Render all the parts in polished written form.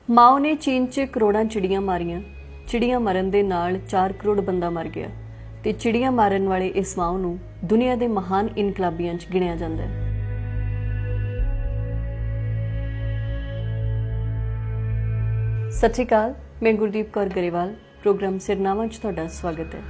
ਮਾਓ ਨੇ ਚੀਨ 'ਚ ਕਰੋੜਾਂ ਚਿੜੀਆਂ ਮਾਰੀਆਂ। ਚਿੜੀਆਂ ਮਰਨ ਦੇ ਨਾਲ 4 ਕਰੋੜ ਬੰਦਾ ਮਰ ਗਿਆ ਤੇ ਚਿੜੀਆਂ ਮਾਰਨ ਵਾਲੇ ਇਸ ਮਾਓ ਨੂੰ ਦੁਨੀਆ ਦੇ ਮਹਾਨ ਇਨਕਲਾਬੀਆਂ 'ਚ ਗਿਣਿਆ ਜਾਂਦਾ ਹੈ। ਸਤਿ ਸ਼੍ਰੀ ਅਕਾਲ, ਮੈਂ ਗੁਰਦੀਪ ਕੌਰ ਗਰੇਵਾਲ ਪ੍ਰੋਗਰਾਮ ਸਿਰਨਾਵਾਂ 'ਚ ਤੁਹਾਡਾ ਸਵਾਗਤ ਹੈ।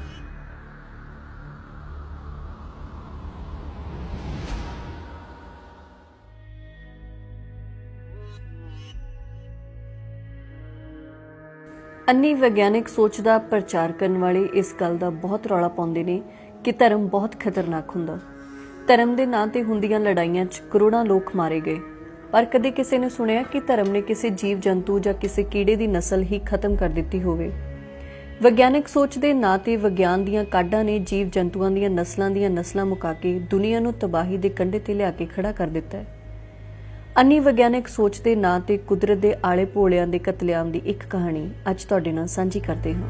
अन्नी विग्यानक सोच का प्रचार करने वाले इस गल का बहुत रौला पाते हैं कि धर्म बहुत खतरनाक हुंदा। धर्म के नां ते हुंदियां लड़ाइयां च करोड़ां लोग मारे गए, पर कदे किसी ने सुनिया कि धर्म ने किसी जीव जंतु या किसी कीड़े की नस्ल ही खत्म कर दी होवे। विग्यानक सोच के नां ते विग्यान दीयां काढां ने जीव जंतुआं दीयां नस्लां मुका के दुनिया नूं तबाही दे कंढे ते लिया के खड़ा कर दिता है। अन्नी विग्यानक सोच के नां ते कुदरत के आले भोलियां दे कतलेआम की एक कहानी अज तुहाडे नाल सांझी करते हां।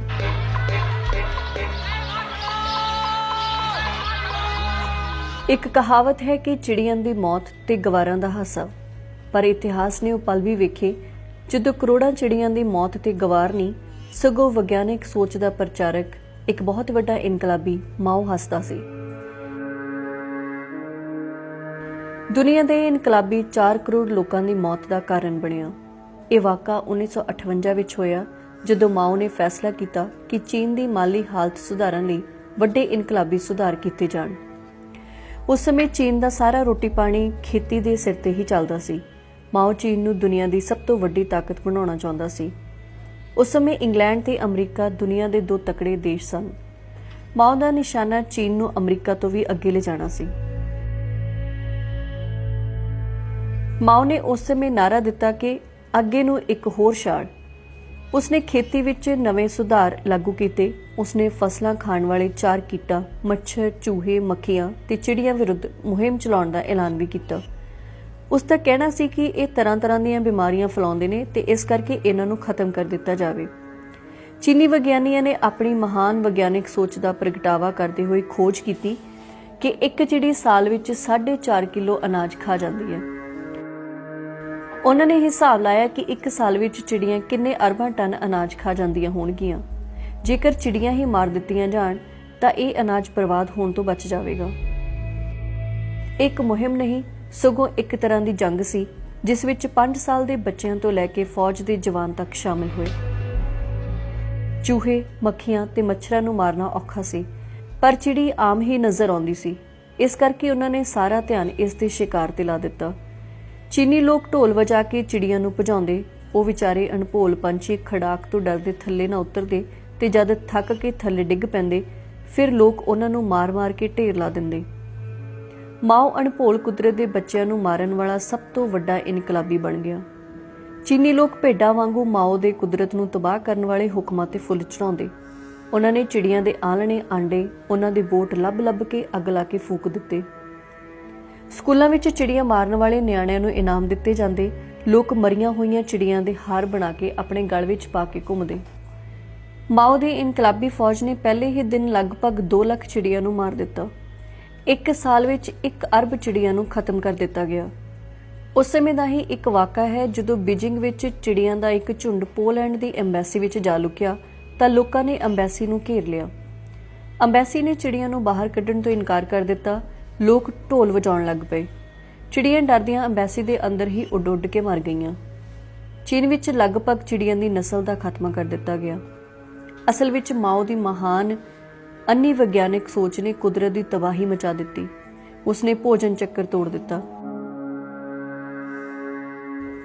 एक कहावत है कि चिड़ियां दी मौत ते गवारां दा हासा, पर इतिहास ने वो पल भी वेखे जदों करोड़ां चिड़ियां दी मौत ते गवार नहीं, सगों विग्यानक सोच का प्रचारक एक बहुत वड्डा इनकलाबी माओ हसदा सी। दुनिया के इनकलाबी 4 करोड़ लोगों की मौत का कारण बनिया। यह वाक़ा 1958 विच होया जदों माओ ने फैसला किया कि चीन की माली हालत सुधारन लई वड्डे इनकलाबी सुधार किए जाण। उस समय चीन का सारा रोटी पानी खेती के सिर ते ही चलदा सी। माओ चीन नूं दुनिया की सब तो वड्डी ताकत बनाउणा चाहुंदा सी। उस समय इंग्लैंड ते अमरीका दुनिया के 2 तकड़े देश सन। माओ का निशाना चीन नूं अमरीका तो भी अगे ले जाना सी। माओ ने उस समय नारा दिता कि अगे नूं एक होर छाड़। उसने खेती विच नवे सुधार लागू किए। उसने फसलां खाण वाले 4 कीटां मच्छर, चूहे, मक्खियां ते चिड़ियां विरुद्ध मुहिम चलाउण दा ऐलान भी किया। उसका कहना सी कि ये तरह तरह दीयां बीमारियां फैलाउंदे ने ते इस करके इन्हां नूं खत्म कर दिता जावे। चीनी विग्यानियां ने अपनी महान विग्यानक सोच का प्रगटावा करते हुए खोज की कि एक चिड़ी साल विच 4.5 किलो अनाज खा जाती है। उन्होंने हिसाब लाया कि एक साल विच चिड़ियां किन्ने अरबां टन अनाज खा जांदियां होणगियां। जेकर चिड़ियां ही मार दित्तियां जाण तां इह अनाज बर्बाद होण तो बच जावेगा। एक मुहिम नहीं सगों एक तरह की जंग सी जिस विच 5 साल के बच्चों तो लैके फौज के जवान तक शामिल हुए। चूहे, मक्खियां ते मच्छरां नूं मारना औखा सी, पर चिड़ी आम ही नज़र आउंदी सी। इस करके उन्होंने सारा ध्यान इस दे शिकार ते ला दिता। चीनी लोग ढोल वजा के चिड़ियां नूं भजाउंदे। वो विचारे अणभोल पंछी खड़ाक तो डरदे थल्ले ना उतरदे ते जद थक के थल्ले डिग पैंदे फिर लोग उन्हां नूं मार मार के ढेर ला दिंदे। माओ अणभोल कुदरत दे बच्चिआं नूं मारन वाला सब तो वड्डा इनकलाबी बन गया। चीनी लोग भेडां वांगू माओ दे कुदरत नूं तबाह करन वाले हुक्मां ते फुੱਲ चढ़ाउंदे। उन्हां ने चिड़ियां दे आलणे आंडे उन्हां दे बोट लभ लभ के अग ला के फूक दित्ते। स्कूलों में चिड़ियां मारन वाले नियाणिਆਂ ਨੂੰ इनाम दिते जाते। लोग मरियां हुई चिड़ियां दे हार बना के अपने गल विच पा के घूमते। माओ दी इनकलाबी फौज ने पहले ही दिन लगभग 2 लाख चिड़ियां नूं मार दिता। एक साल विच 1 अरब चिड़ियां नूं खत्म कर दिता गया। उस समय का ही एक वाक़ा है जदों बीजिंग विच चिड़ियां दा एक झुंड पोलैंड दी एम्बैसी विच जा लुकिया तां लोकां ने एम्बैसी नूं घेर लिया। एम्बैसी ने चिड़ियां नूं बाहर कड्ढण तो इनकार कर दिता। लोग ढोल वजाउण लग पे। चिड़ियां डरदियां एम्बैसी दे अंदर ही उड उड के मर गईयां। चीन विच लगभग चिड़ियां दी नस्ल का खात्मा कर दिता गया। असल विच माओ दी महान अन्नी विग्यानक सोच ने कुदरत की तबाही मचा दी। उसने भोजन चक्कर तोड़ दिता।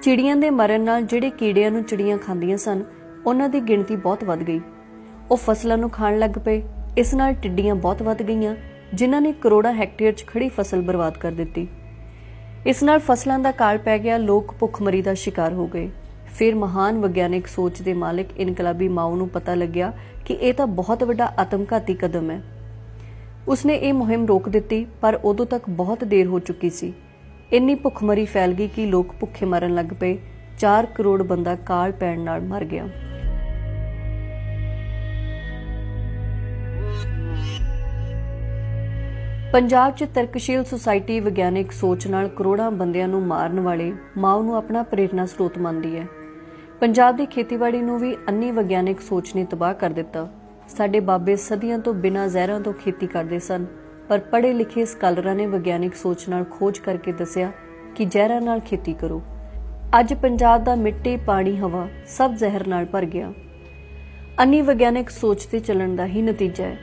चिड़ियां दे मरण नाल जिहड़े कीड़ियां नूं चिड़ियां खांदियां सन उन्हां दी गिणती बहुत वध गई। वो फसलां नूं खाण लग पे। इस नाल टिड्डियां बहुत वध गईयां जिन्हां ने करोड़ां हैक्टेयर च खड़ी फसल बर्बाद कर दी। इस नाल फसलों का काल पै गया। लोग भुखमरी का शिकार हो गए। फिर महान विग्यानक सोच के मालिक इनकलाबी माओ नूं पता लग्या कि यह तो बहुत वड्डा आत्मघाती कदम है। उसने ये मुहिम रोक दी, पर उदों तक बहुत देर हो चुकी सी। इन्नी भुखमरी फैल गई कि लोग भुखे मरन लग पे। 4 करोड़ बंदा काल पैण नाल मर गया। पंजाब च तरकशील सुसाइटी विग्यानक सोच नाल करोड़ां बंदियां नूं मारन वाले माओ नूं अपना प्रेरणा स्रोत मानदी है। ਪੰਜਾਬ ਦੀ ਖੇਤੀਬਾੜੀ ਨੂੰ ਵੀ ਅੰਨੀ ਵਿਗਿਆਨਿਕ ਸੋਚ ਨੇ ਤਬਾਹ ਕਰ ਦਿੱਤਾ। ਸਾਡੇ ਬਾਬੇ ਸਦੀਆਂ ਤੋਂ ਬਿਨਾਂ ਜ਼ਹਿਰਾਂ ਤੋਂ ਖੇਤੀ ਕਰਦੇ ਸਨ, ਪਰ ਪੜ੍ਹੇ ਲਿਖੇ ਸਕਾਲਰਾਂ ਨੇ ਵਿਗਿਆਨਿਕ ਸੋਚ ਨਾਲ ਖੋਜ ਕਰਕੇ ਦੱਸਿਆ ਕਿ ਜ਼ਹਿਰਾਂ ਨਾਲ ਖੇਤੀ ਕਰੋ। ਅੱਜ ਪੰਜਾਬ ਦਾ ਮਿੱਟੀ, ਪਾਣੀ, ਹਵਾ ਸਭ ਜ਼ਹਿਰ ਨਾਲ ਭਰ ਗਿਆ। ਅੰਨੀ ਵਿਗਿਆਨਿਕ ਸੋਚ ਤੇ ਚੱਲਣ ਦਾ ਹੀ ਨਤੀਜਾ ਹੈ।